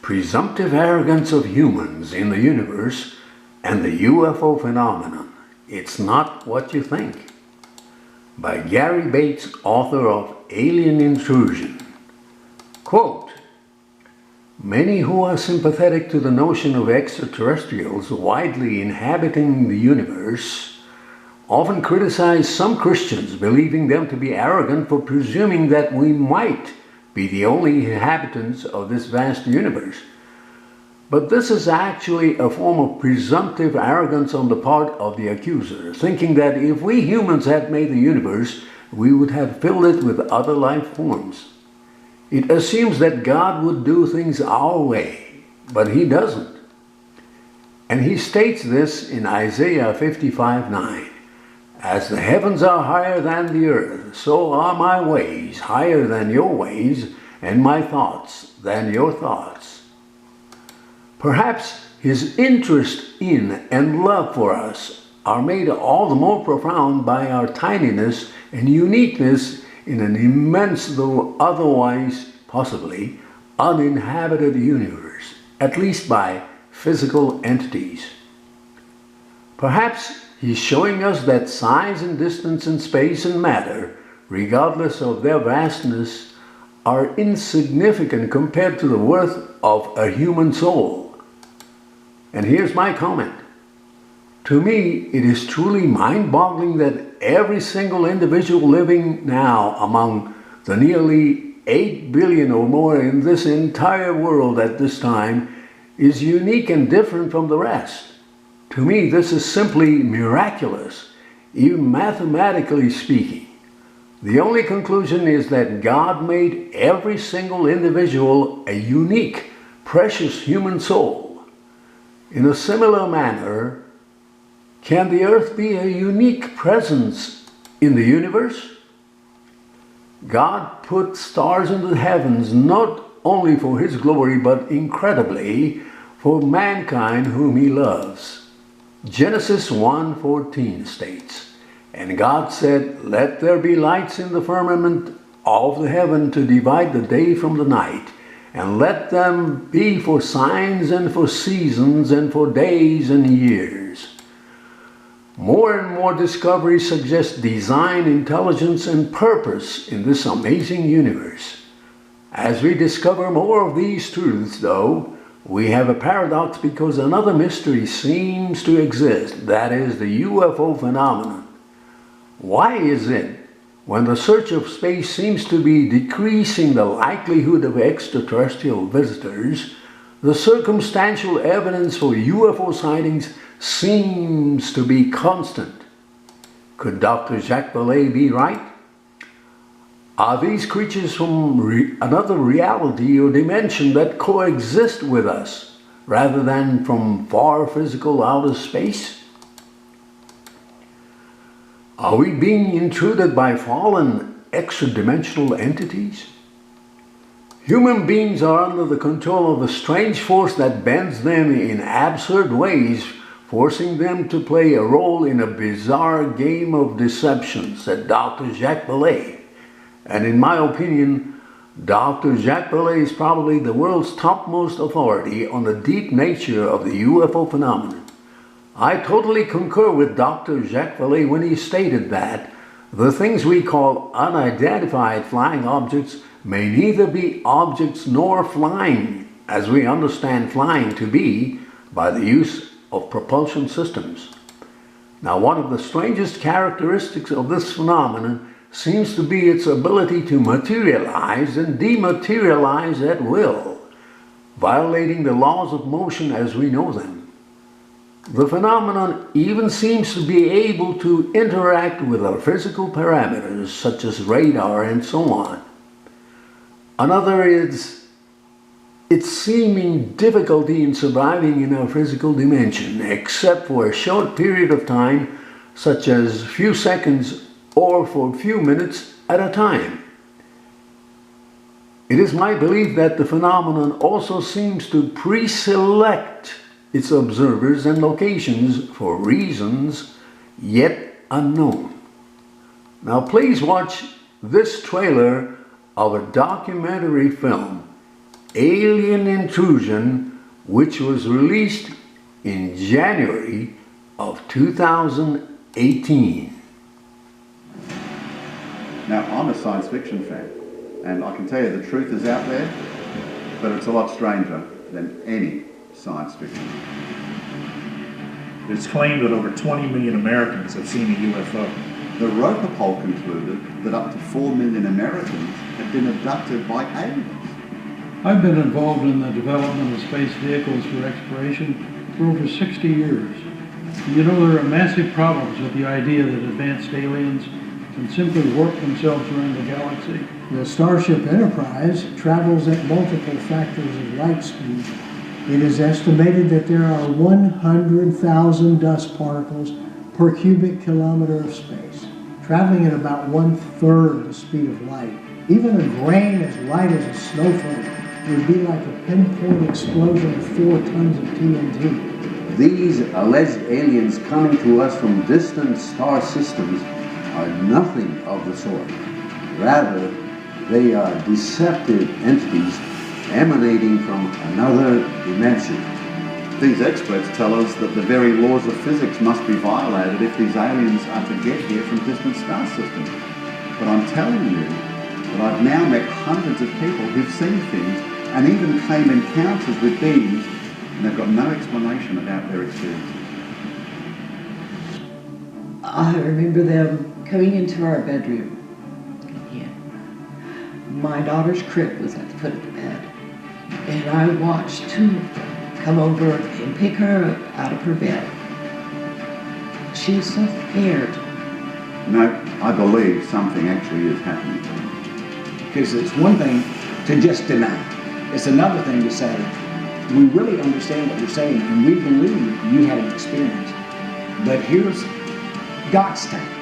Presumptive Arrogance of Humans in the Universe and the UFO Phenomenon. It's Not What You Think. By Gary Bates, author of Alien Intrusion. Quote, many who are sympathetic to the notion of extraterrestrials widely inhabiting the universe often criticize some Christians, believing them to be arrogant for presuming that we might be the only inhabitants of this vast universe. But this is actually a form of presumptive arrogance on the part of the accuser, thinking that if we humans had made the universe, we would have filled it with other life forms. It assumes that God would do things our way, but He doesn't. And He states this in Isaiah 55:9. As the heavens are higher than the earth, so are my ways higher than your ways, and my thoughts than your thoughts. Perhaps His interest in and love for us are made all the more profound by our tininess and uniqueness in an immense, though otherwise possibly uninhabited universe, at least by physical entities. Perhaps He's showing us that size and distance and space and matter, regardless of their vastness, are insignificant compared to the worth of a human soul. And here's my comment. To me, it is truly mind-boggling that every single individual living now among the nearly 8 billion or more in this entire world at this time is unique and different from the rest. To me, this is simply miraculous, even mathematically speaking. The only conclusion is that God made every single individual a unique, precious human soul. In a similar manner, can the earth be a unique presence in the universe? God put stars in the heavens not only for His glory, but incredibly for mankind whom He loves. Genesis 1:14 states, and God said, let there be lights in the firmament of the heaven to divide the day from the night, and let them be for signs and for seasons and for days and years. More and more discoveries suggest design, intelligence, and purpose in this amazing universe. As we discover more of these truths, though, we have a paradox because another mystery seems to exist, that is the UFO phenomenon. Why is it, when the search of space seems to be decreasing the likelihood of extraterrestrial visitors, the circumstantial evidence for UFO sightings seems to be constant? Could Dr. Jacques Vallée be right? Are these creatures from another reality or dimension that coexist with us, rather than from far physical outer space? Are we being intruded by fallen extra-dimensional entities? Human beings are under the control of a strange force that bends them in absurd ways, forcing them to play a role in a bizarre game of deception, said Dr. Jacques Vallée. And in my opinion, Dr. Jacques Vallée is probably the world's topmost authority on the deep nature of the UFO phenomenon. I totally concur with Dr. Jacques Vallée when he stated that the things we call unidentified flying objects may neither be objects nor flying, as we understand flying to be by the use of propulsion systems. Now, one of the strangest characteristics of this phenomenon seems to be its ability to materialize and dematerialize at will, violating the laws of motion as we know them. The phenomenon even seems to be able to interact with our physical parameters, such as radar and so on. Another is its seeming difficulty in surviving in our physical dimension, except for a short period of time, such as few seconds or for a few minutes at a time. It is my belief that the phenomenon also seems to pre-select its observers and locations for reasons yet unknown. Now please watch this trailer of a documentary film Alien Intrusion, which was released in January of 2018. Now, I'm a science fiction fan, and I can tell you the truth is out there, but it's a lot stranger than any science fiction. It's claimed that over 20 million Americans have seen a UFO. The Roper poll concluded that up to 4 million Americans had been abducted by aliens. I've been involved in the development of space vehicles for exploration for over 60 years. You know, there are massive problems with the idea that advanced aliens can simply warp themselves around the galaxy. The Starship Enterprise travels at multiple factors of light speed. It is estimated that there are 100,000 dust particles per cubic kilometer of space, traveling at about 1/3 the speed of light. Even a grain as light as a snowflake would be like a pinpoint explosion of 4 tons of TNT. These alleged aliens coming to us from distant star systems are nothing of the sort. Rather, they are deceptive entities emanating from another dimension. These experts tell us that the very laws of physics must be violated if these aliens are to get here from distant star systems. But I'm telling you that I've now met hundreds of people who've seen things and even claim encounters with beings, and they've got no explanation about their experiences. I remember them coming into our bedroom. Yeah. My daughter's crib was at the foot of the bed, and I watched 2 of them come over and pick her out of her bed. She was so scared. No, I believe something actually is happening. Because it's one thing to just deny. It's another thing to say, we really understand what you're saying and we believe you had an experience. But here's God's take.